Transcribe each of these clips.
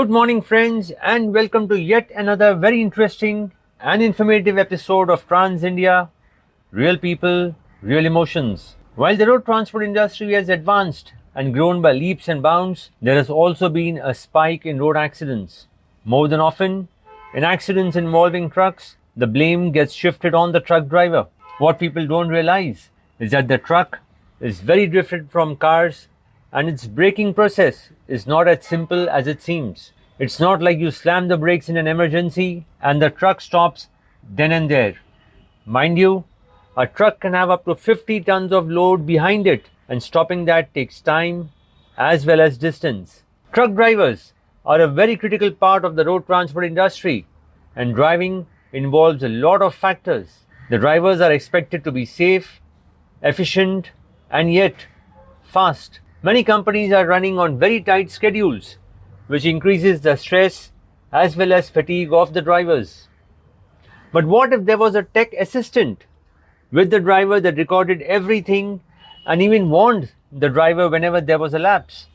Good morning, friends, and welcome to yet another very interesting and informative episode of Trans India Real People, Real Emotions. While the road transport industry has advanced and grown by leaps and bounds, there has also been a spike in road accidents. More than often, in accidents involving trucks, the blame gets shifted on the truck driver. What people don't realize is that the truck is very different from cars, and its braking process is not as simple as it seems. It's not like you slam the brakes in an emergency and the truck stops then and there. Mind you, a truck can have up to 50 tons of load behind it, and stopping that takes time as well as distance. Truck drivers are a very critical part of the road transport industry, and driving involves a lot of factors. The drivers are expected to be safe, efficient, and yet fast. Many companies are running on very tight schedules, which increases the stress as well as fatigue of the drivers. But what if there was a tech assistant with the driver that recorded everything and even warned the driver whenever there was a lapse?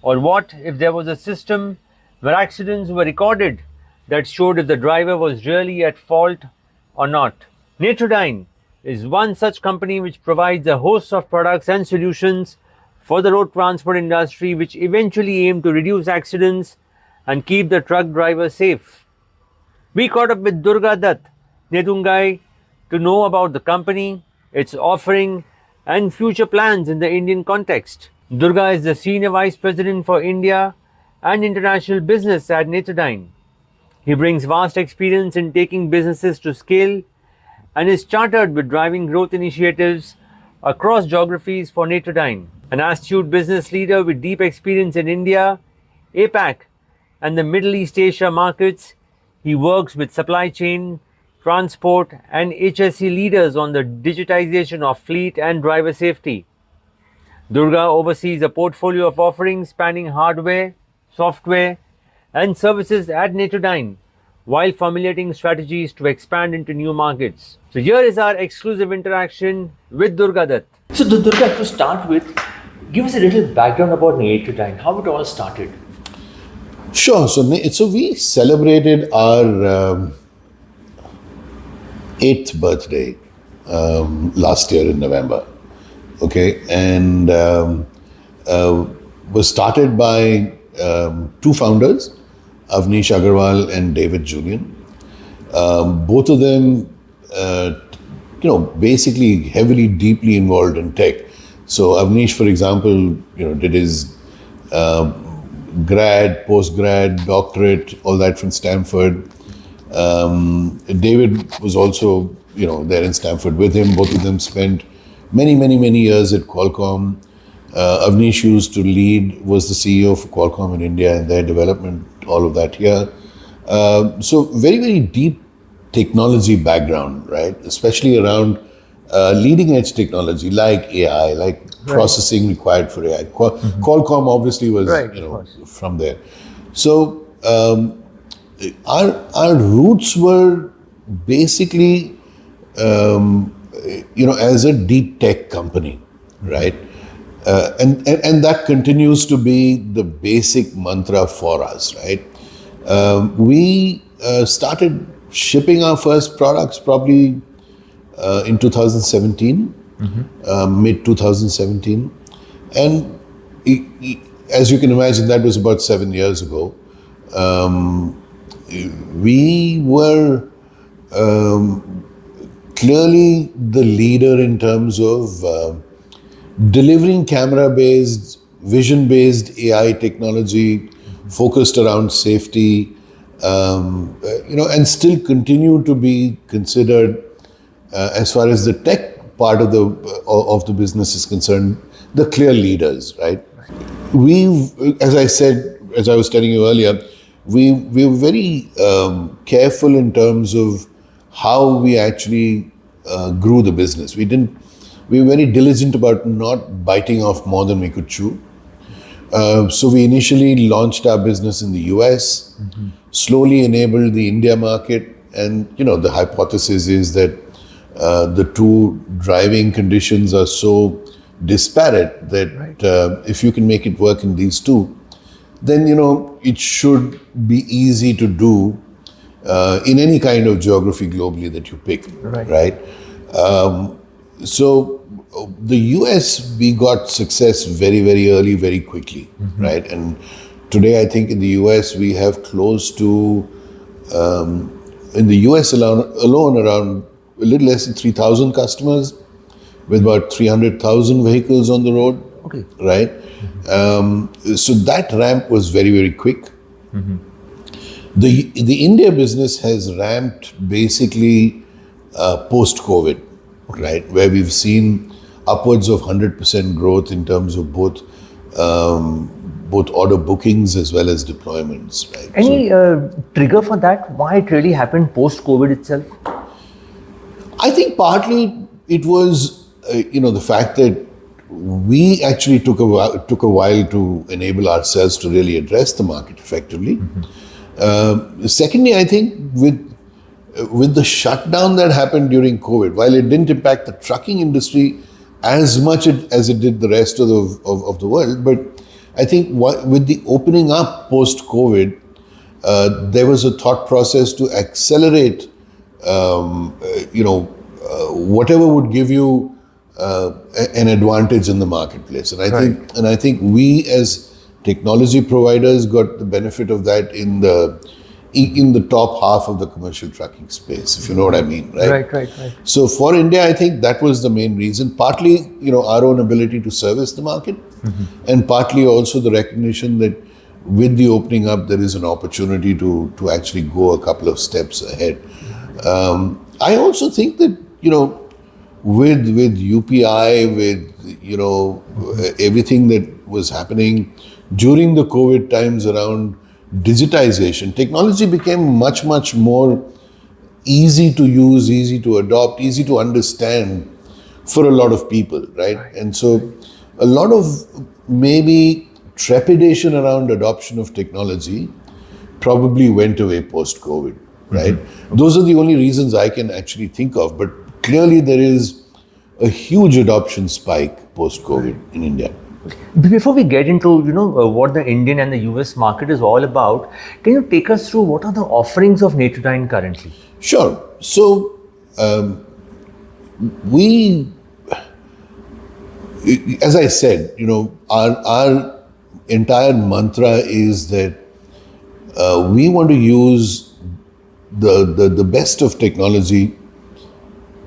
Or what if there was a system where accidents were recorded that showed if the driver was really at fault or not? Nedungadi is one such company which provides a host of products and solutions for the road transport industry, which eventually aim to reduce accidents and keep the truck driver safe. We caught up with Durgadutt Nedungadi to know about the company, its offering, and future plans in the Indian context. Durga is the Senior Vice President for India and International Business at Nedungadi. He brings vast experience in taking businesses to scale and is chartered with driving growth initiatives across geographies for Nedungadi. An astute business leader with deep experience in India, APAC, and the Middle East Asia markets, he works with supply chain, transport, and HSE leaders on the digitization of fleet and driver safety. Durga oversees a portfolio of offerings spanning hardware, software, and services at Nedungadi, while formulating strategies to expand into new markets. So here is our exclusive interaction with Durgadutt. So Durga, to start with, give us a little background about Nedungadi, how it all started. Sure. So we celebrated our 8th birthday last year in November. Okay, and was started by two founders, Avnish Agarwal and David Julian. Both of them, basically heavily, deeply involved in tech. So Avnish, for example, did his grad, post-grad, doctorate, all that from Stanford. David was also, there in Stanford with him. Both of them spent many years at Qualcomm. Avnish used to lead, was the CEO for Qualcomm in India and their development, all of that here. So very deep technology background, right? Especially around leading edge technology like AI, like processing required for AI. Qualcomm obviously was, from there. So our roots were basically, as a deep tech company, right? And that continues to be the basic mantra for us, right? We started shipping our first products probably in 2017, mid 2017. And as you can imagine, that was about 7 years ago. We were clearly the leader in terms of delivering camera-based, vision-based AI technology focused around safety, and still continue to be considered, as far as the tech part of the business is concerned, the clear leaders, right? We've, as I was telling you earlier, we were very careful in terms of how we actually grew the business. We were very diligent about not biting off more than we could chew. So we initially launched our business in the US, slowly enabled the India market, and the hypothesis is that the two driving conditions are so disparate that if you can make it work in these two, then it should be easy to do in any kind of geography globally that you pick, right? So the US, we got success very, very early, very quickly, right? And today, I think in the US, we have close to, in the US alone around a little less than 3,000 customers with about 300,000 vehicles on the road, right? So that ramp was very, very quick. The India business has ramped basically post-COVID, right? Where we've seen upwards of 100% growth in terms of both order bookings as well as deployments, right? Any trigger for that? Why it really happened post-COVID itself? I think partly it was, the fact that we actually took a while to enable ourselves to really address the market effectively. Secondly, I think with the shutdown that happened during COVID, while it didn't impact the trucking industry as much as it did the rest of the world, but I think with the opening up post-COVID, there was a thought process to accelerate, whatever would give you an advantage in the marketplace. And I think we as technology providers got the benefit of that in the top half of the commercial trucking space, if you know what I mean, right? Right. So for India, I think that was the main reason. Partly, our own ability to service the market, and partly also the recognition that with the opening up, there is an opportunity to actually go a couple of steps ahead. I also think that, with UPI, with, everything that was happening during the COVID times around digitization, technology became much, much more easy to use, easy to adopt, easy to understand for a lot of people, right? And so a lot of maybe trepidation around adoption of technology probably went away post-COVID, right? Those are the only reasons I can actually think of, but clearly there is a huge adoption spike post-COVID in India. Before we get into what the Indian and the US market is all about, can you take us through what are the offerings of Nedungadi currently? Sure. So we, as I said, our entire mantra is that we want to use the best of technology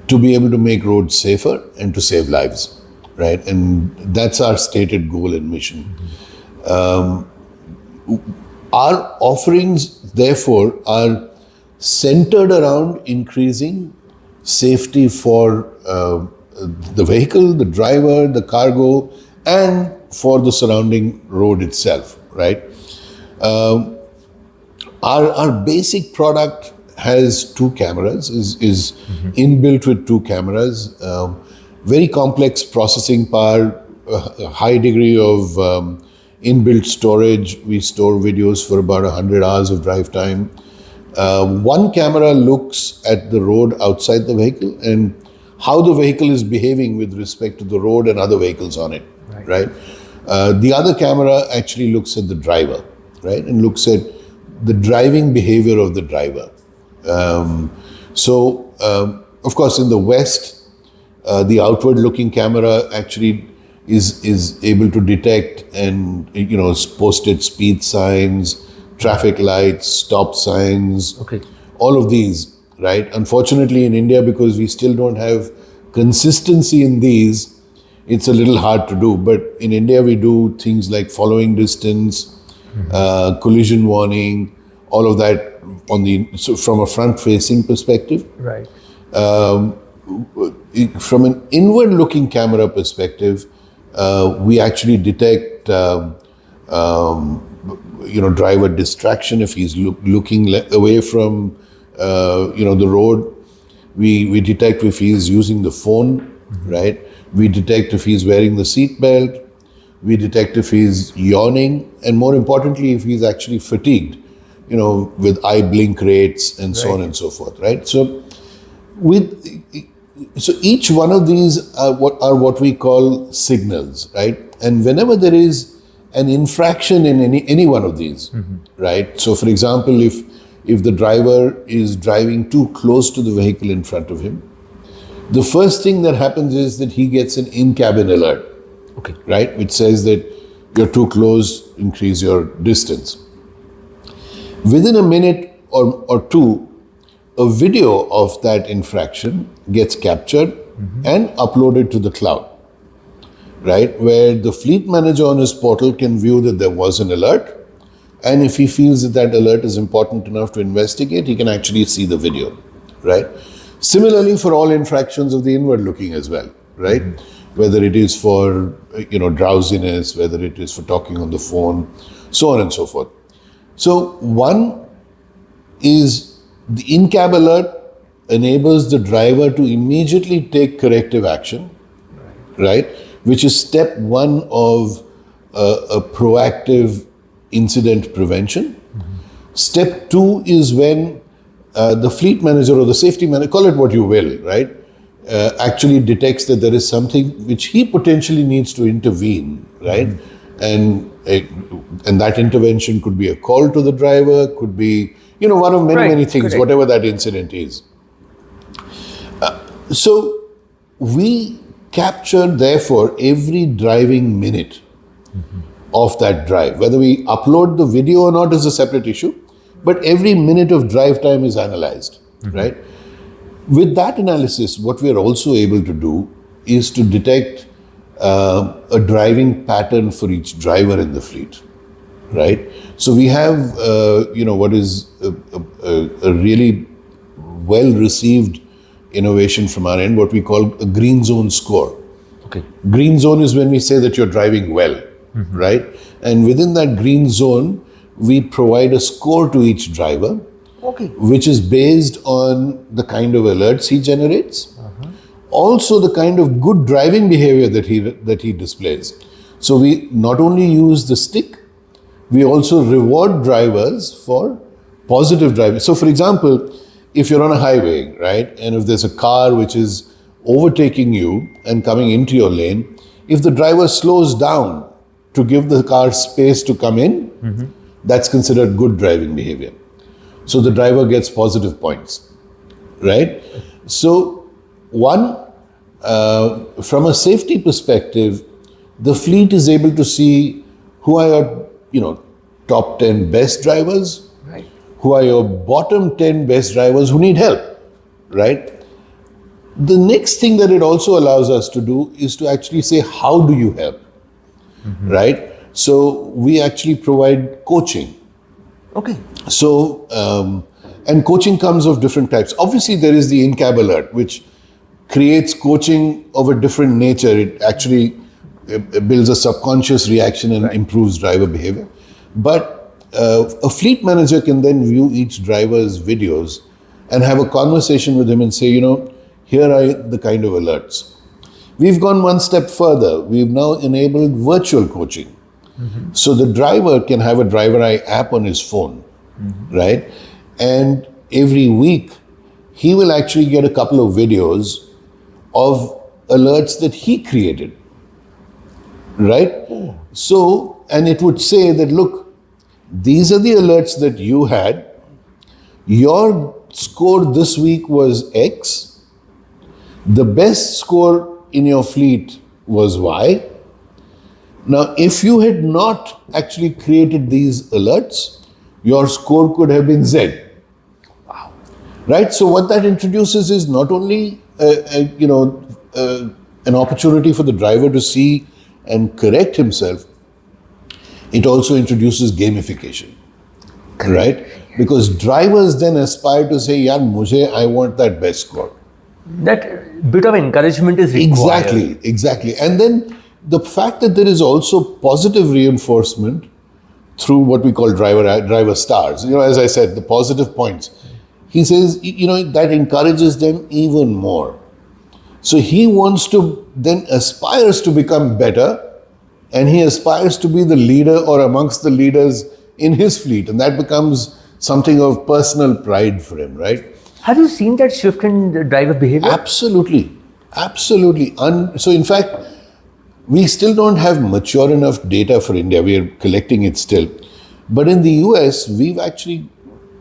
to be able to make roads safer and to save lives, right? And that's our stated goal and mission. Our offerings, therefore, are centered around increasing safety for the vehicle, the driver, the cargo, and for the surrounding road itself, right? Our basic product has two cameras, is inbuilt with two cameras, very complex processing power, a high degree of inbuilt storage. We store videos for about 100 hours of drive time. One camera looks at the road outside the vehicle and how the vehicle is behaving with respect to the road and other vehicles on it, right? The other camera actually looks at the driver, right? And looks at the driving behavior of the driver. Of course, in the West, the outward-looking camera actually is able to detect and posted speed signs, traffic lights, stop signs, all of these, right? Unfortunately, in India, because we still don't have consistency in these, it's a little hard to do. But in India, we do things like following distance, collision warning, all of that from a front-facing perspective. Right. From an inward-looking camera perspective, we actually detect, driver distraction if he's looking away from, the road. We detect if he's using the phone, right? We detect if he's wearing the seat belt. We detect if he's yawning, and more importantly, if he's actually fatigued, with eye blink rates and so on and so forth, right? So each one of these are what we call signals, right? And whenever there is an infraction in any one of these, right? So, for example, if the driver is driving too close to the vehicle in front of him, the first thing that happens is that he gets an in-cabin alert, Okay. right? Which says that you're too close, increase your distance. Within a minute or two, a video of that infraction gets captured and uploaded to the cloud, right? Where the fleet manager on his portal can view that there was an alert. And if he feels that that alert is important enough to investigate, he can actually see the video, right? Similarly, for all infractions of the inward looking as well, right? Whether it is for, drowsiness, whether it is for talking on the phone, so on and so forth. So one is the in-cab alert enables the driver to immediately take corrective action, right? Which is step one of a proactive incident prevention. Step two is when the fleet manager or the safety manager, call it what you will, right? Actually detects that there is something which he potentially needs to intervene, right? And that intervention could be a call to the driver, could be, one of many things, correct. whatever that incident is. So we capture, therefore, every driving minute of that drive. Whether we upload the video or not is a separate issue, but every minute of drive time is analyzed, right? With that analysis, what we are also able to do is to detect a driving pattern for each driver in the fleet, right? So we have, what is a really well-received innovation from our end, what we call a green zone score. Okay. Green zone is when we say that you're driving well, right? And within that green zone, we provide a score to each driver, Okay. which is based on the kind of alerts he generates, also the kind of good driving behavior that he displays. So we not only use the stick, we also reward drivers for positive driving. So for example, if you're on a highway, right, and if there's a car which is overtaking you and coming into your lane, if the driver slows down to give the car space to come in, that's considered good driving behavior. So the driver gets positive points, right? So one, from a safety perspective, the fleet is able to see who are your, top 10 best drivers, Right. who are your bottom 10 best drivers who need help, right? The next thing that it also allows us to do is to actually say, how do you help, right? So we actually provide coaching. Okay. So, and coaching comes of different types. Obviously, there is the in-cab alert, which creates coaching of a different nature. It actually builds a subconscious reaction and improves driver behavior. But a fleet manager can then view each driver's videos and have a conversation with him and say, here are the kind of alerts. We've gone one step further. We've now enabled virtual coaching. So the driver can have a driver eye app on his phone, right? And every week, he will actually get a couple of videos of alerts that he created, right? So, and it would say that, look, these are the alerts that you had. Your score this week was X. The best score in your fleet was Y. Now, if you had not actually created these alerts, your score could have been Z. Wow. Right? So what that introduces is not only an opportunity for the driver to see and correct himself, it also introduces gamification. Right? Because drivers then aspire to say, "Yaar, I want that best score." That bit of encouragement is required. Exactly. And then the fact that there is also positive reinforcement through what we call driver stars, as I said, the positive points. He says, that encourages them even more. So he wants to then aspires to become better, and he aspires to be the leader or amongst the leaders in his fleet. And that becomes something of personal pride for him, right? Have you seen that shift in the driver behavior? Absolutely. So in fact, We still don't have mature enough data for India. We are collecting it still. But in the US, we've actually,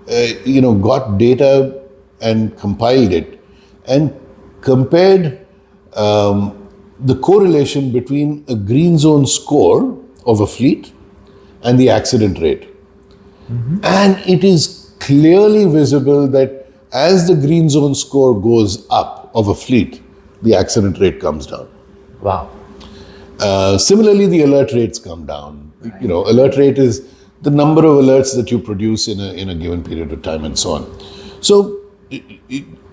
got data and compiled it and compared the correlation between a green zone score of a fleet and the accident rate. And it is clearly visible that as the green zone score goes up of a fleet, the accident rate comes down. Wow. Similarly, the alert rates come down. Right. Alert rate is the number of alerts that you produce in a given period of time and so on. So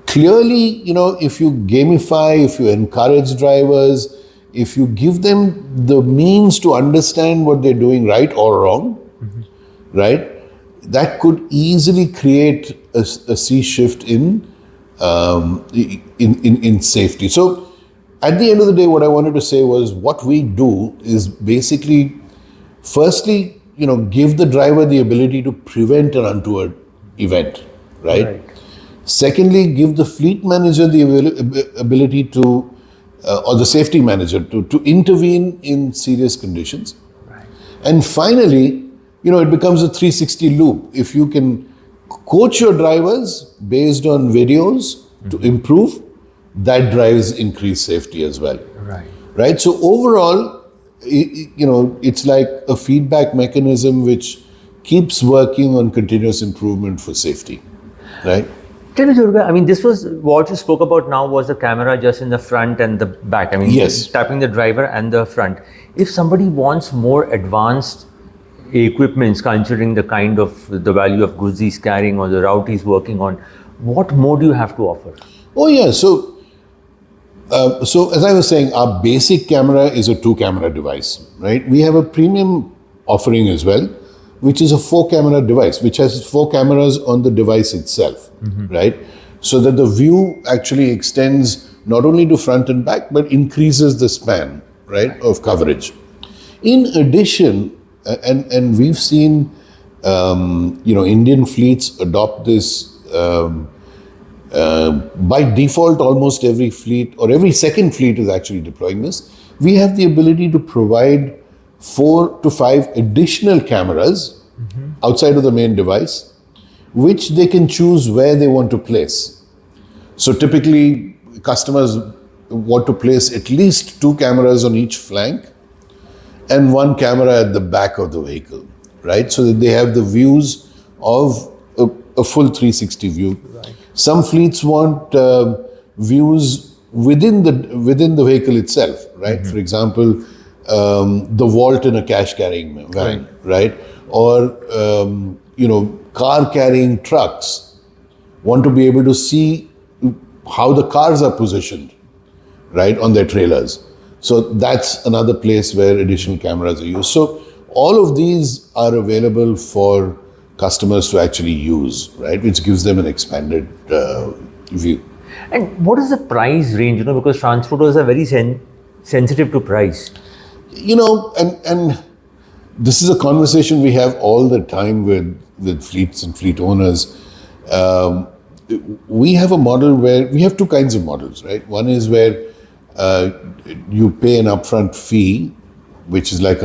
clearly, if you gamify, if you encourage drivers, if you give them the means to understand what they're doing right or wrong, right, that could easily create a sea shift in safety. So at the end of the day, what I wanted to say was what we do is basically, firstly, give the driver the ability to prevent an untoward event, right? Secondly, give the fleet manager the ability to, or the safety manager to intervene in serious conditions. Right. And finally, it becomes a 360 loop. If you can coach your drivers based on videos to improve, that drives increased safety as well. Right. So overall, it's like a feedback mechanism which keeps working on continuous improvement for safety. Right. Tell me, Durga, this was what you spoke about now was the camera just in the front and the back. Yes. Tapping the driver and the front. If somebody wants more advanced equipments, considering the kind of the value of goods he's carrying or the route he's working on, what more do you have to offer? Oh yeah, so as I was saying, our basic camera is a 2-camera device, right? We have a premium offering as well, which is a 4-camera device, which has 4 cameras on the device itself, right? So that the view actually extends not only to front and back, but increases the span, right, of coverage. In addition, and we've seen, Indian fleets adopt this by default. Almost every fleet or every second fleet is actually deploying this. We have the ability to provide 4 to 5 additional cameras outside of the main device, which they can choose where they want to place. So typically, customers want to place at least 2 cameras on each flank and 1 camera at the back of the vehicle, right? So that they have the views of a full 360 view. Right. Some fleets want views within the vehicle itself, right? For example, the vault in a cash carrying van, right? Or car carrying trucks want to be able to see how the cars are positioned, right, on their trailers. So that's another place where additional cameras are used. So all of these are available for customers to actually use, right, which gives them an expanded view. And what is the price range? Because transporters are very sensitive to price. And this is a conversation we have all the time with fleets and fleet owners. We have a model where we have 2 kinds of models, right? One is where you pay an upfront fee, which is like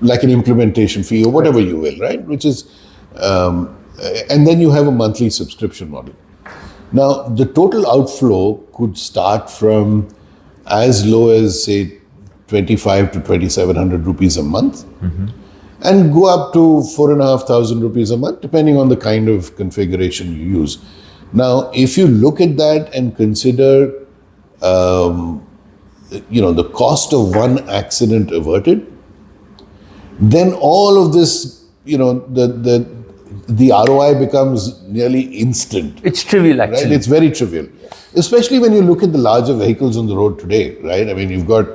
like an implementation fee or whatever you will, right? Which is, and then you have a monthly subscription model. Now, the total outflow could start from as low as, say, 25 to 2,700 rupees a month, and go up to 4,500 rupees a month, depending on the kind of configuration you use. Now, if you look at that and consider, the cost of 1 accident averted, then all of this, the ROI becomes nearly instant. It's trivial, actually. Right? It's very trivial, especially when you look at the larger vehicles on the road today, right? You've got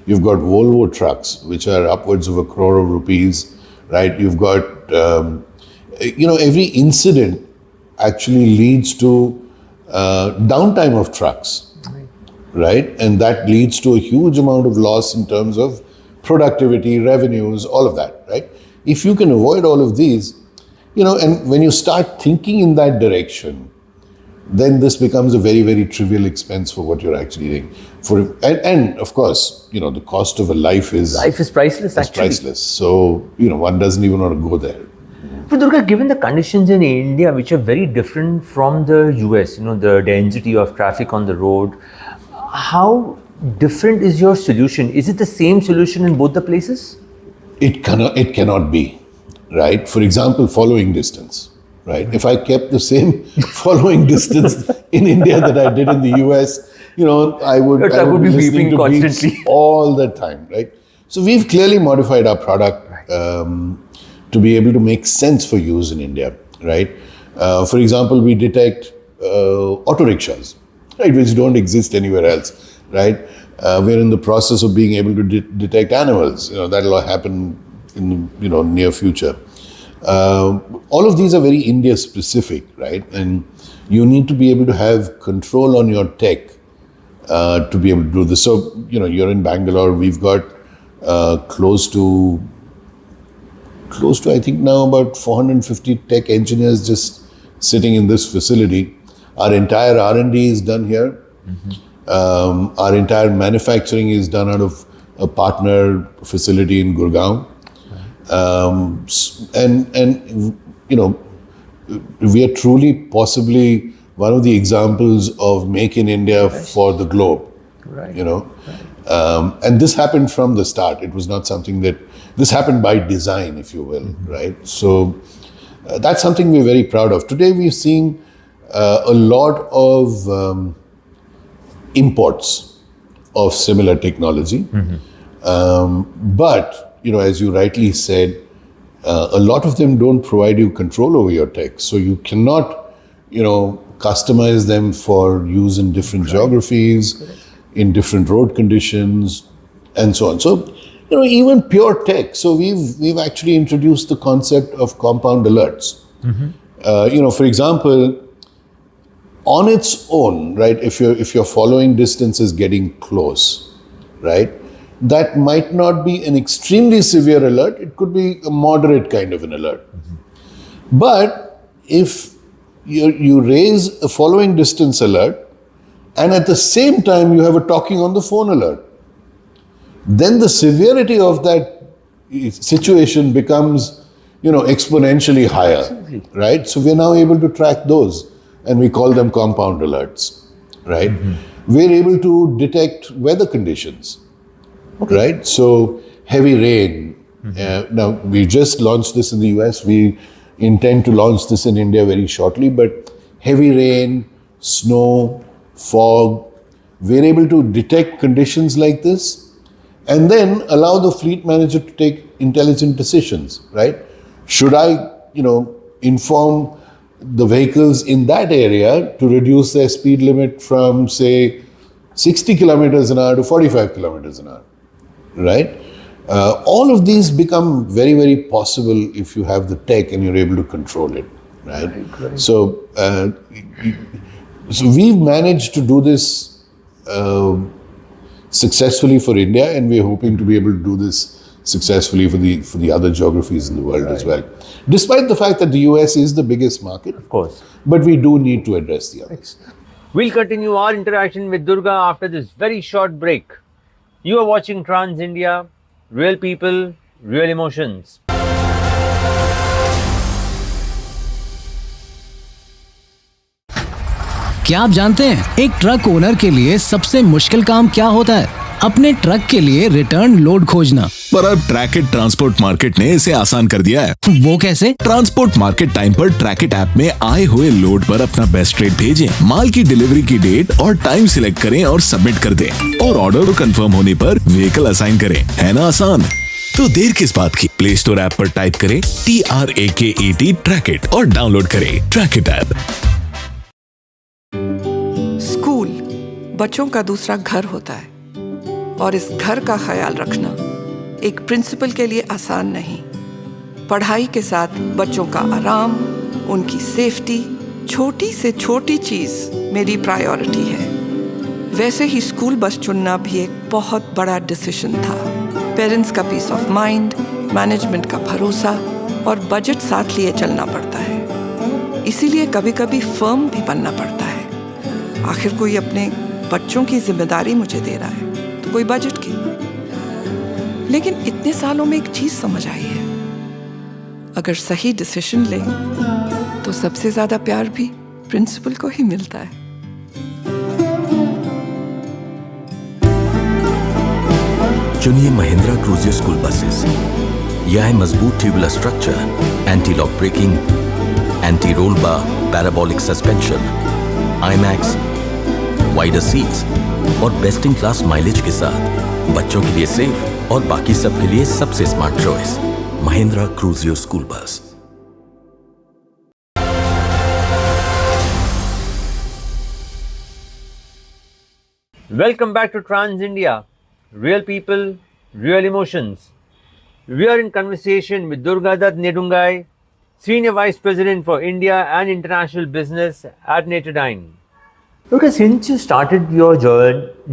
Volvo trucks, which are upwards of 1 crore of rupees, right? You've got, every incident actually leads to downtime of trucks, right? And that leads to a huge amount of loss in terms of productivity, revenues, all of that, right? If you can avoid all of these, and when you start thinking in that direction, then this becomes a very, very trivial expense for what you're actually doing. And of course, the cost of a life is priceless. Actually, priceless. So one doesn't even want to go there. But Durga, given the conditions in India, which are very different from the US, the density of traffic on the road, how different is your solution? Is it the same solution in both the places? It cannot be, right? For example, following distance, right? If I kept the same following distance in India that I did in the US, I would be listening beeping to constantly beeps all the time, right? So we've clearly modified our product to be able to make sense for use in India, right? For example, we detect auto rickshaws, right, which don't exist anywhere else, right? We're in the process of being able to detect animals. That'll happen in the near future. All of these are very India specific, right? And you need to be able to have control on your tech to be able to do this. So, you're in Bangalore. We've got close to I think now about 450 tech engineers just sitting in this facility. Our entire R&D is done here. Our entire manufacturing is done out of a partner facility in Gurgaon. And we are truly possibly one of the examples of Make in India for the globe. Right. And this happened from the start. It was not something this happened by design, if you will, right? So that's something we're very proud of. Today we're seeing a lot of imports of similar technology. But, as you rightly said, a lot of them don't provide you control over your tech. So you cannot, customize them for use in different geographies, in different road conditions, and so on. So, even pure tech. So we've actually introduced the concept of compound alerts. For example, on its own, right, if your following distance is getting close, right, that might not be an extremely severe alert. It could be a moderate kind of an alert. But if you raise a following distance alert, and at the same time you have a talking on the phone alert, then the severity of that situation becomes, exponentially higher. Absolutely. Right? So we're now able to track those, and we call them compound alerts, right? We're able to detect weather conditions, right? So heavy rain. Now, we just launched this in the US. We intend to launch this in India very shortly, but heavy rain, snow, fog, we're able to detect conditions like this and then allow the fleet manager to take intelligent decisions, right? Should I, inform the vehicles in that area to reduce their speed limit from, say, 60 kilometers an hour to 45 kilometers an hour, right? All of these become very, very possible if you have the tech and you're able to control it, right? Right. So we've managed to do this successfully for India, and we're hoping to be able to do this successfully for the other geographies in the world as well. Despite the fact that the US is the biggest market, Of course. but we do need to address the others. We'll continue our interaction with Durga after this very short break. You are watching Trans India, real people, real emotions. क्या आप जानते हैं एक truck owner के लिए सबसे मुश्किल काम क्या होता है? अपने ट्रक के लिए रिटर्न लोड खोजना। पर अब ट्रैकिट ट्रांसपोर्ट मार्केट ने इसे आसान कर दिया है। वो कैसे? ट्रांसपोर्ट मार्केट टाइम पर ट्रैकिट ऐप में आए हुए लोड पर अपना बेस्ट रेट भेजें, माल की डिलीवरी की डेट और टाइम सिलेक्ट करें और सबमिट कर दें, और ऑर्डर कंफर्म होने पर व्हीकल असाइन करें। है ना आसान? तो देर किस बात की? प्ले स्टोर ऐप पर टाइप करें TRAKET ट्रैकिट और डाउनलोड करें ट्रैकिट ऐप। स्कूल बच्चों का दूसरा घर होता है, और इस घर का ख्याल रखना एक प्रिंसिपल के लिए आसान नहीं। पढ़ाई के साथ बच्चों का आराम, उनकी सेफ्टी, छोटी से छोटी चीज़ मेरी प्रायोरिटी है। वैसे ही स्कूल बस चुनना भी एक बहुत बड़ा डिसीजन था। पेरेंट्स का पीस ऑफ माइंड, मैनेजमेंट का भरोसा और बजट साथ लिए चलना पड़ता है। इसीलिए कभी कभी फर्म भी बनना पड़ता है। आखिर कोई अपने बच्चों की जिम्मेदारी मुझे दे रहा है तो कोई बजट की। लेकिन इतने सालों में एक चीज समझ आई है, अगर सही डिसीजन लें तो सबसे ज्यादा प्यार भी प्रिंसिपल को ही मिलता है। चुनिए महिंद्रा क्रूजियर स्कूल बसेस। यह है मजबूत tubular structure, anti lock braking, anti roll bar, parabolic suspension, IMAX, wider seats और बेस्ट इन क्लास माइलेज के साथ बच्चों के लिए सेफ और बाकी सबके लिए सबसे smart choice Mahindra Cruzio school bus. Welcome back to Trans India. Real people, real emotions. We are in conversation with Durgadutt Nedungadi, Senior Vice President for India and International Business at Netradyne. Durga, since you started your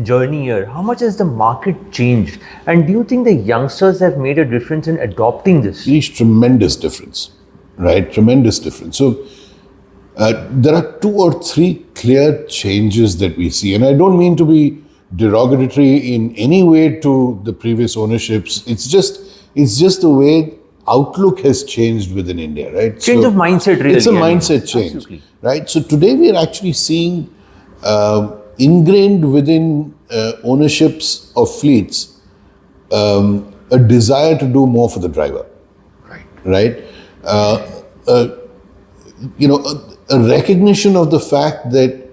journey here, how much has the market changed? And do you think the youngsters have made a difference in adopting this? Huge, tremendous difference, right? Tremendous difference. So there are 2 or 3 clear changes that we see, and I don't mean to be derogatory in any way to the previous ownerships. It's just the way outlook has changed within India, right? Change of mindset, really. It's a mindset change, absolutely. right? So today we are actually seeing ingrained within ownerships of fleets a desire to do more for the driver, right? A recognition of the fact that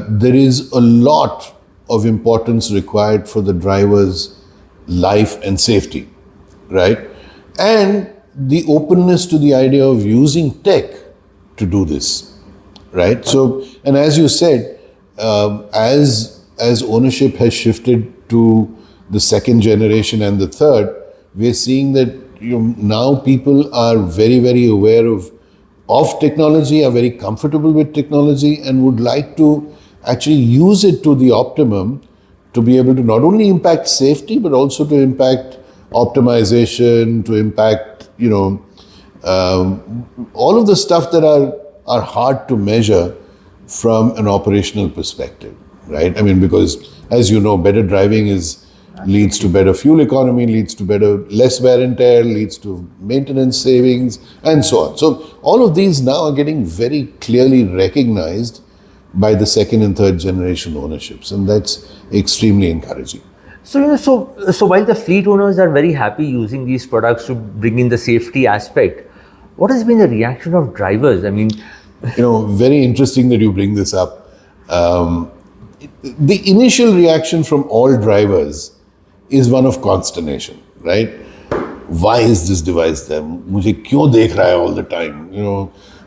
there is a lot of importance required for the driver's life and safety, right? And the openness to the idea of using tech to do this, right? So, and as you said, as ownership has shifted to the second generation and the third, we're seeing that now people are very, very aware of technology, are very comfortable with technology, and would like to actually use it to the optimum to be able to not only impact safety, but also to impact optimization, to impact, all of the stuff that are hard to measure from an operational perspective, right? I mean, because as you know, better driving leads to better fuel economy, leads to less wear and tear, leads to maintenance savings, and so on. So all of these now are getting very clearly recognized by the second and third generation ownerships, and that's extremely encouraging. So, so while the fleet owners are very happy using these products to bring in the safety aspect, what has been the reaction of drivers? I mean, very interesting that you bring this up. The initial reaction from all drivers is one of consternation, right? Why is this device there? मुझे क्यों देख रहा है all the time?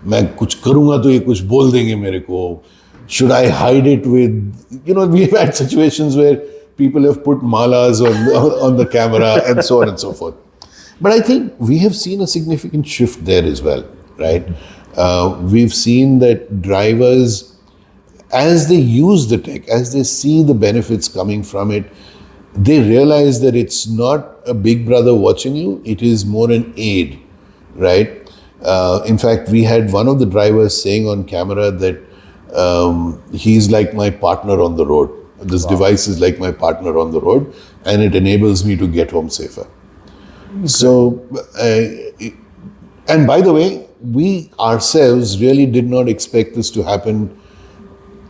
मैं कुछ करूँगा तो ये कुछ बोल देंगे मेरे को. Should I hide it with, we've had situations where people have put malas on the camera and so on and so forth. But I think we have seen a significant shift there as well, right? We've seen that drivers, as they use the tech, as they see the benefits coming from it, they realize that it's not a big brother watching you, it is more an aid, right? In fact, we had one of the drivers saying on camera that he's like my partner on the road. This device is like my partner on the road, and it enables me to get home safer. Okay. So, and by the way, we ourselves really did not expect this to happen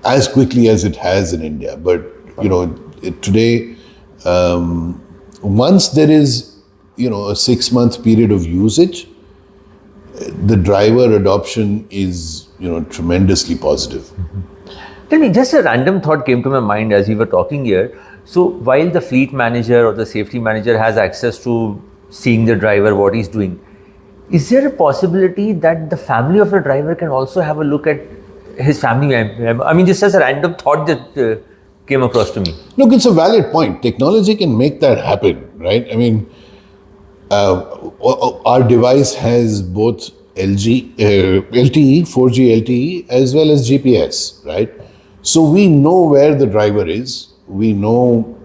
as quickly as it has in India. But, today, once there is, a 6-month period of usage, the driver adoption is, tremendously positive. Mm-hmm. Tell me, just a random thought came to my mind as we were talking here. So while the fleet manager or the safety manager has access to seeing the driver, what he's doing, is there a possibility that the family of the driver can also have a look at his family member? I mean, just as a random thought that came across to me. Look, it's a valid point. Technology can make that happen, right? I mean, our device has both LTE, 4G LTE, as well as GPS, right? So we know where the driver is. We know,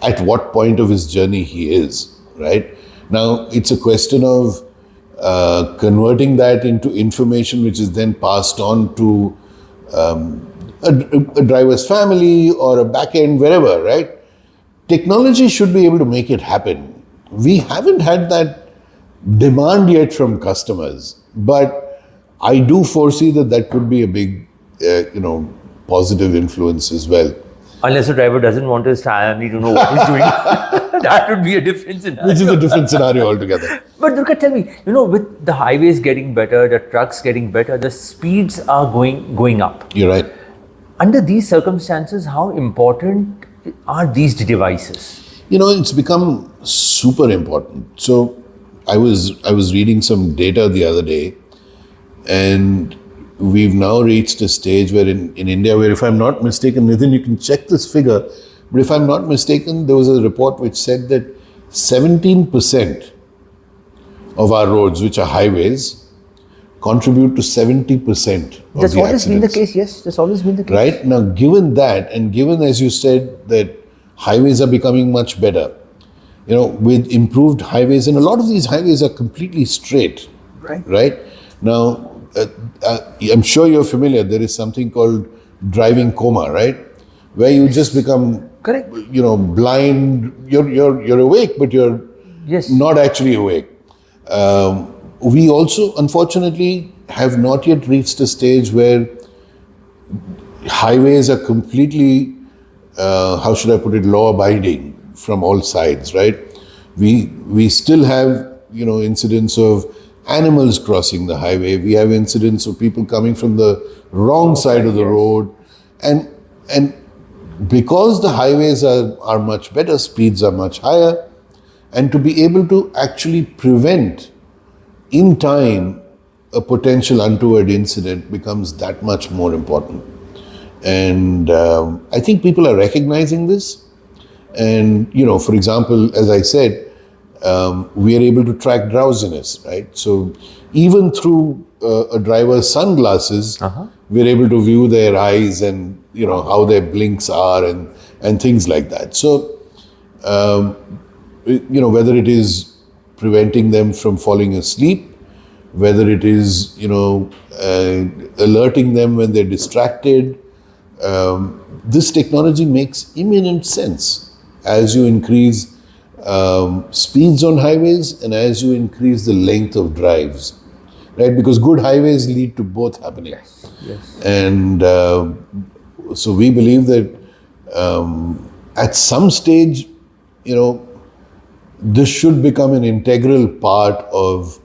at what point of his journey he is, right? Now, it's a question of converting that into information which is then passed on to a driver's family or a back end, wherever, right? Technology should be able to make it happen. We haven't had that demand yet from customers, but I do foresee that could be a big, positive influence as well. Unless the driver doesn't want his family to know what he's doing. That would be a different scenario. Which is a different scenario altogether. But Durga, tell me, with the highways getting better, the trucks getting better, the speeds are going up. You're right. Under these circumstances, how important are these devices? It's become super important. So I was reading some data the other day, and we've now reached a stage where in India, where if I'm not mistaken, Nitin, you can check this figure, but if I'm not mistaken, there was a report which said that 17% of our roads, which are highways, contribute to 70% of That's the always been the accidents. case, yes. That's always been the case. Right? Now, given that, and given, as you said, that highways are becoming much better, with improved highways, and a lot of these highways are completely straight. Right? Now, I'm sure you're familiar, there is something called driving coma, right? Where you just become, Correct. blind, you're awake, but you're Yes. not actually awake. We also, unfortunately, have not yet reached a stage where highways are completely, how should I put it, law-abiding from all sides, right? We still have, incidents of animals crossing the highway. We have incidents of people coming from the wrong side of the road. And because the highways are much better, speeds are much higher, and to be able to actually prevent in time a potential untoward incident becomes that much more important. And I think people are recognizing this. And, for example, as I said, we are able to track drowsiness, right? So even through a driver's sunglasses, we're able to view their eyes and, how their blinks are and things like that. So, whether it is preventing them from falling asleep, whether it is, alerting them when they're distracted, this technology makes imminent sense as you increase speeds on highways and as you increase the length of drives, right? Because good highways lead to both happening. Yes. And so we believe that at some stage, this should become an integral part of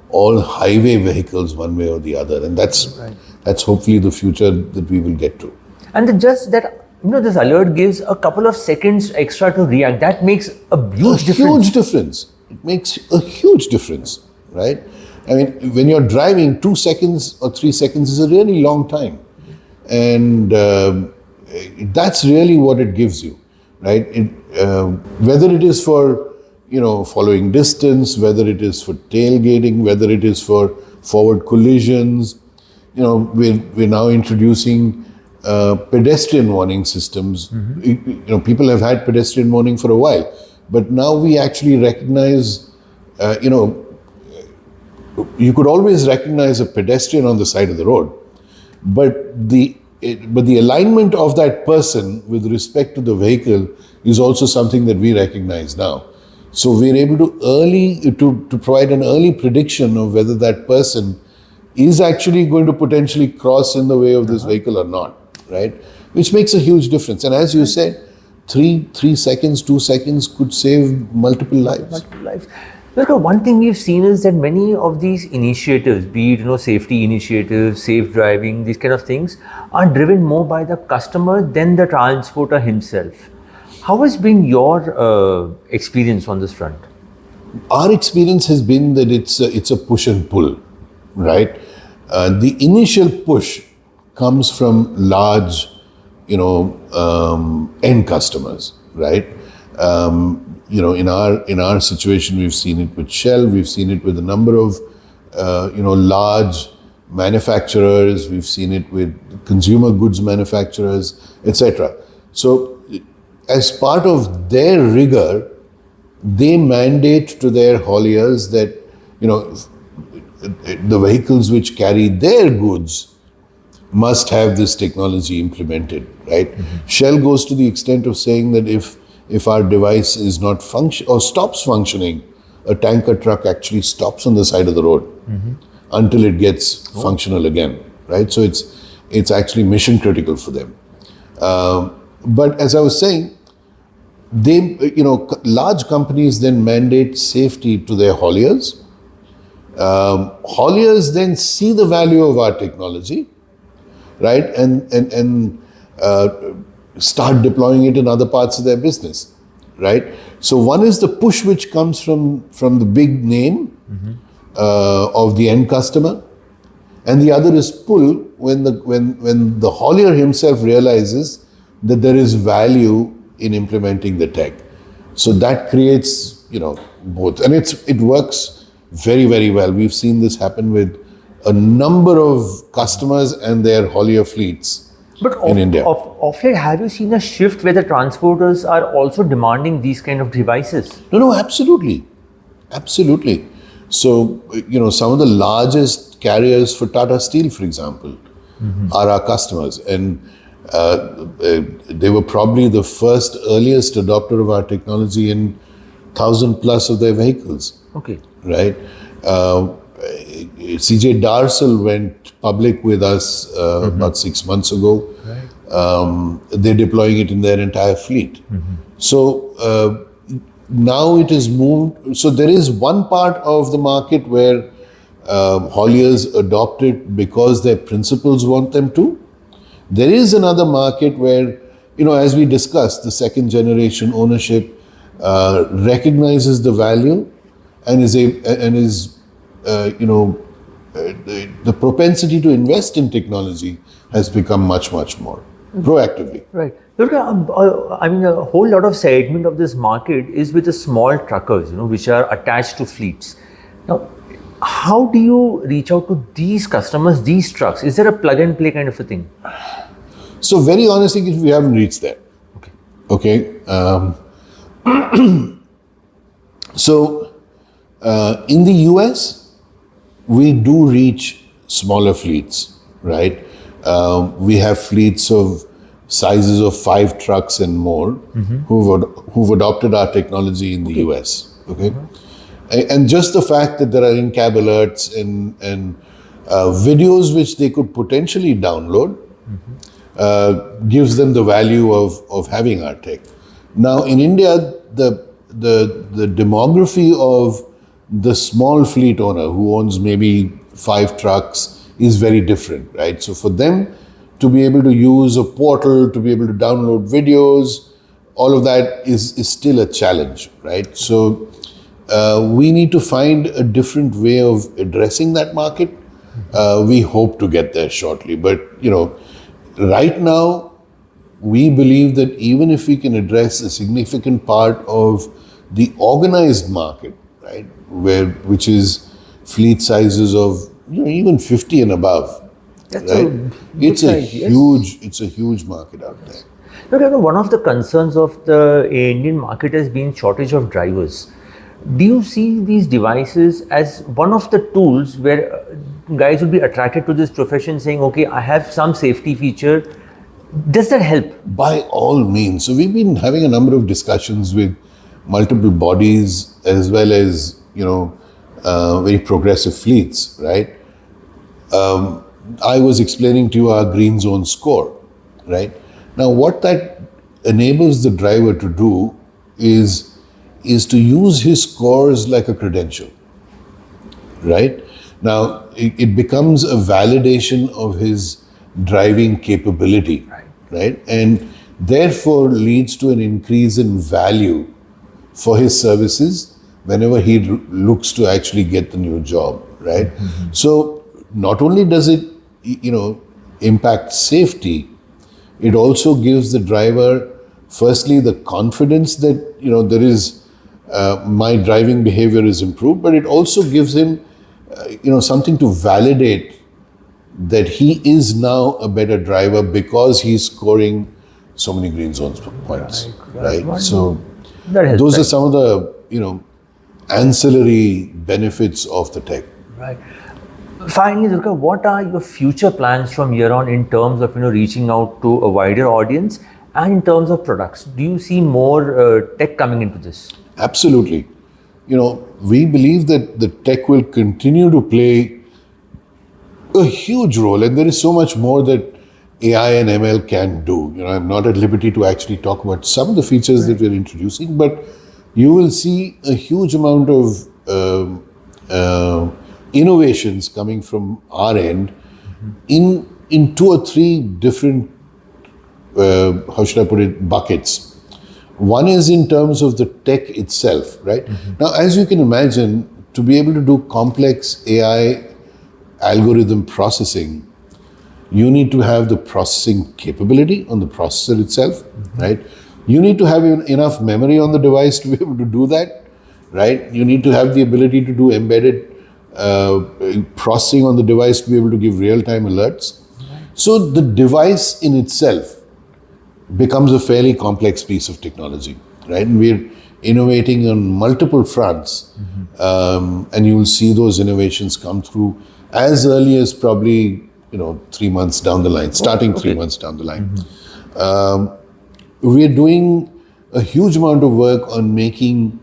all highway vehicles one way or the other. And that's hopefully the future that we will get to. And just that, this alert gives a couple of seconds extra to react. That makes a huge difference. Huge difference. It makes a huge difference, right? I mean, when you're driving, 2 seconds or 3 seconds is a really long time. And that's really what it gives you, right? Whether it is for, following distance, whether it is for tailgating, whether it is for forward collisions, we're now introducing pedestrian warning systems. People have had pedestrian warning for a while, but now we actually recognize, you could always recognize a pedestrian on the side of the road, but the alignment of that person with respect to the vehicle is also something that we recognize now. So we're able to provide an early prediction of whether that person is actually going to potentially cross in the way of this vehicle or not, right? Which makes a huge difference. And as you said, 3 seconds, 2 seconds could save multiple lives. Look, one thing we've seen is that many of these initiatives, be it safety initiatives, safe driving, these kind of things, are driven more by the customer than the transporter himself. How has been your experience on this front? Our experience has been that it's a push and pull, right? The initial push comes from large, end customers, right? In our situation, we've seen it with Shell, we've seen it with a number of, large manufacturers, we've seen it with consumer goods manufacturers, etc. So, as part of their rigor, they mandate to their hauliers that, the vehicles which carry their goods must have this technology implemented, right? Shell goes to the extent of saying that if our device is not function or stops functioning, a tanker truck actually stops on the side of the road until it gets functional again, right? So it's actually mission critical for them. But as I was saying, large companies then mandate safety to their hauliers. Hauliers then see the value of our technology, right, and start deploying it in other parts of their business, right? So one is the push which comes from the big name of the end customer, and the other is pull when the haulier himself realizes that there is value in implementing the tech. So that creates, both, and it works very, very well. We've seen this happen with a number of customers and their haulier fleets in India. Of late, have you seen a shift where the transporters are also demanding these kind of devices? No, absolutely. Absolutely. So, some of the largest carriers for Tata Steel, for example, are our customers. And they were probably the earliest adopter of our technology in 1,000+ of their vehicles. Okay. Right? CJ Darsal went public with us about 6 months ago. Right. They're deploying it in their entire fleet. So now it is moved. So there is one part of the market where hauliers adopt it because their principals want them to. There is another market where, as we discussed, the second generation ownership recognizes the value and the propensity to invest in technology has become much, much more proactively. Right. Durga, a whole lot of segment of this market is with the small truckers, which are attached to fleets. Now, how do you reach out to these customers, these trucks? Is there a plug and play kind of a thing? So very honestly, we haven't reached there. Okay. So in the US, we do reach smaller fleets, right? We have fleets of sizes of 5 trucks and more who've adopted our technology in the US. Okay. And just the fact that there are in-cab alerts and videos which they could potentially download gives them the value of having our tech. Now in India, the demography of the small fleet owner who owns maybe 5 trucks is very different, right? So for them to be able to use a portal, to be able to download videos, all of that is still a challenge, right? So we need to find a different way of addressing that market. We hope to get there shortly, but right now we believe that even if we can address a significant part of the organized market, right, which is fleet sizes of even 50 and above, That's right? It's a yes. huge market out there. Look, one of the concerns of the Indian market has been shortage of drivers. Do you see these devices as one of the tools where guys would be attracted to this profession, saying, okay, I have some safety feature? Does that help? By all means. So we've been having a number of discussions with multiple bodies as well as, very progressive fleets, right? I was explaining to you our green zone score, right? Now, what that enables the driver to do is to use his scores like a credential, right? Now, it becomes a validation of his driving capability, right? And therefore leads to an increase in value for his services whenever he looks to actually get the new job, right? So not only does it, impact safety, it also gives the driver, firstly, the confidence that, there is, my driving behavior is improved, but it also gives him, something to validate that he is now a better driver because he's scoring so many green zones points, right? So those are some of the, ancillary benefits of the tech. Right. Finally, Durga, what are your future plans from here on in terms of reaching out to a wider audience and in terms of products? Do you see more tech coming into this? Absolutely. We believe that the tech will continue to play a huge role, and there is so much more that AI and ML can do. I'm not at liberty to actually talk about some of the features that we're introducing, but you will see a huge amount of innovations coming from our end in two or three different, how should I put it, buckets. One is in terms of the tech itself, right? Now, as you can imagine, to be able to do complex AI algorithm processing, you need to have the processing capability on the processor itself, right? You need to have enough memory on the device to be able to do that, right? You need to have the ability to do embedded processing on the device to be able to give real-time alerts. So the device in itself becomes a fairly complex piece of technology, right? And we're innovating on multiple fronts, and you will see those innovations come through as early as probably 3 months down the line, starting 3 months down the line. We're doing a huge amount of work on making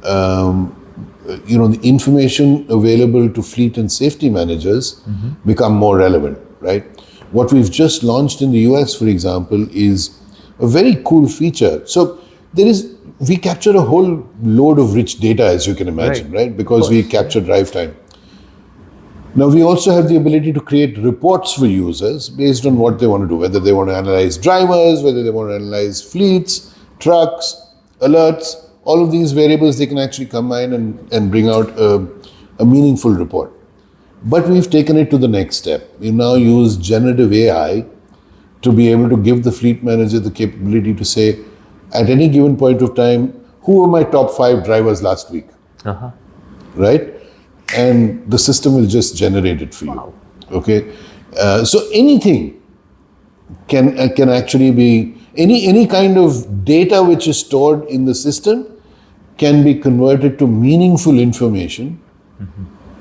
the information available to fleet and safety managers become more relevant, right? What we've just launched in the US, for example, is a very cool feature. So we capture a whole load of rich data, as you can imagine, right? Because we capture drive time. Now, we also have the ability to create reports for users based on what they want to do, whether they want to analyze drivers, whether they want to analyze fleets, trucks, alerts, all of these variables they can actually combine and bring out a meaningful report. But we've taken it to the next step. We now use generative AI to be able to give the fleet manager the capability to say, at any given point of time, who were my top 5 drivers last week? Right? And the system will just generate it for you. Okay? So anything can actually be, any kind of data which is stored in the system can be converted to meaningful information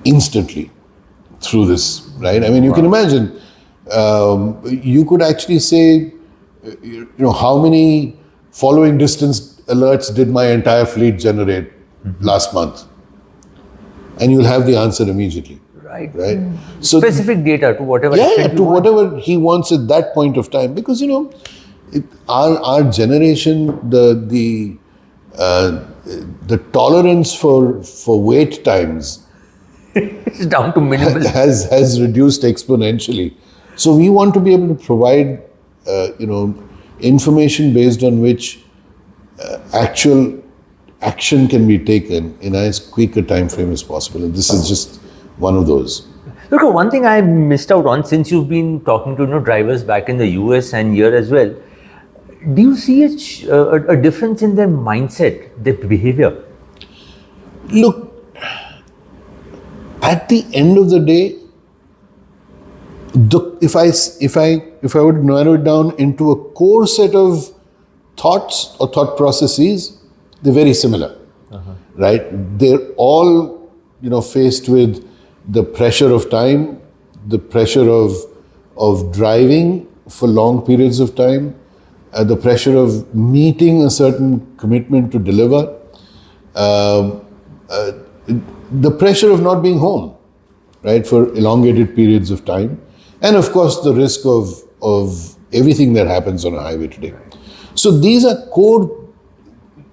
instantly through this, right? I mean, you can imagine, you could actually say, how many following distance alerts did my entire fleet generate last month? And you'll have the answer immediately. Right. So specific data to whatever whatever he wants at that point of time, because our generation, the tolerance for wait times is down to minimal. has reduced exponentially. So we want to be able to provide information based on which actual action can be taken in as quick a time frame as possible. And this is just one of those. Look, one thing I missed out on, since you've been talking to drivers back in the US and here as well, do you see a difference in their mindset, their behavior? Look, at the end of the day, if I would narrow it down into a core set of thoughts or thought processes, they're very similar, right? They're all, faced with the pressure of time, the pressure of driving for long periods of time, the pressure of meeting a certain commitment to deliver, the pressure of not being home, right, for elongated periods of time, and of course the risk of everything that happens on a highway today. So these are core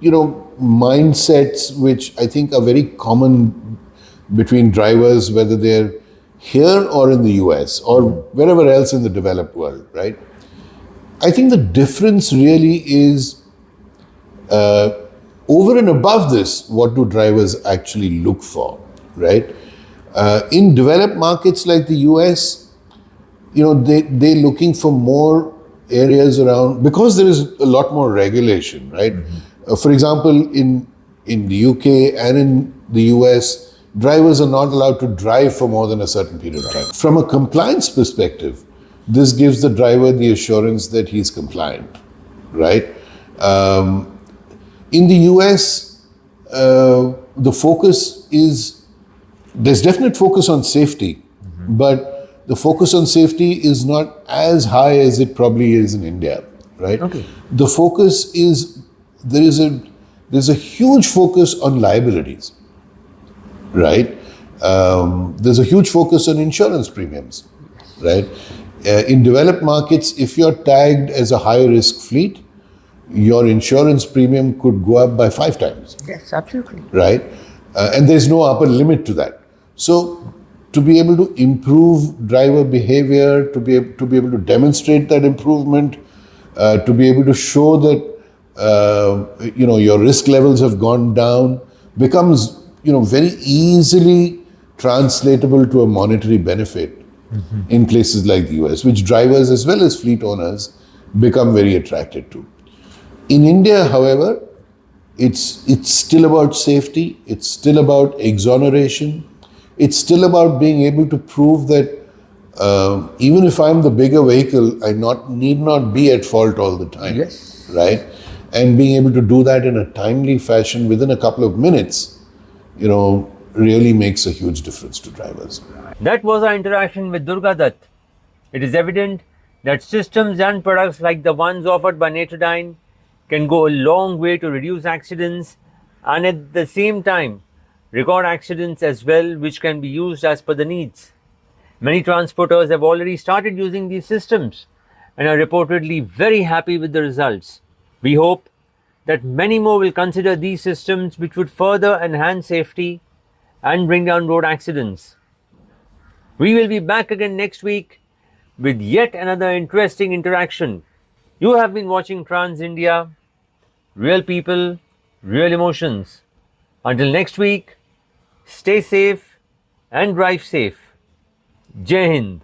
mindsets which I think are very common between drivers, whether they're here or in the US or wherever else in the developed world, right? I think the difference really is over and above this, what do drivers actually look for, right? In developed markets like the US, they're looking for more areas around, because there is a lot more regulation, right? For example, in the UK and in the US, drivers are not allowed to drive for more than a certain period of time. From a compliance perspective, this gives the driver the assurance that he's compliant, right? In the US, the focus is, there's definite focus on safety, but the focus on safety is not as high as it probably is in India, right? Okay. The focus is there's a huge focus on liabilities, right? There's a huge focus on insurance premiums, right? In developed markets, if you're tagged as a high risk fleet, your insurance premium could go up by 5 times. Yes, absolutely. Right? And there's no upper limit to that. So, to be able to improve driver behavior, to be able to demonstrate that improvement, to be able to show that your risk levels have gone down, becomes very easily translatable to a monetary benefit in places like the US, which drivers as well as fleet owners become very attracted to. In India, however, it's still about safety, it's still about exoneration, it's still about being able to prove that even if I'm the bigger vehicle, I need not be at fault all the time. Yes. Right? And being able to do that in a timely fashion within a couple of minutes, really makes a huge difference to drivers. That was our interaction with Durgadutt. It is evident that systems and products like the ones offered by Netradyne can go a long way to reduce accidents and at the same time record accidents as well, which can be used as per the needs. Many transporters have already started using these systems and are reportedly very happy with the results. We hope that many more will consider these systems, which would further enhance safety and bring down road accidents. We will be back again next week with yet another interesting interaction. You have been watching Trans India, real people, real emotions. Until next week, stay safe and drive safe. Jai Hind.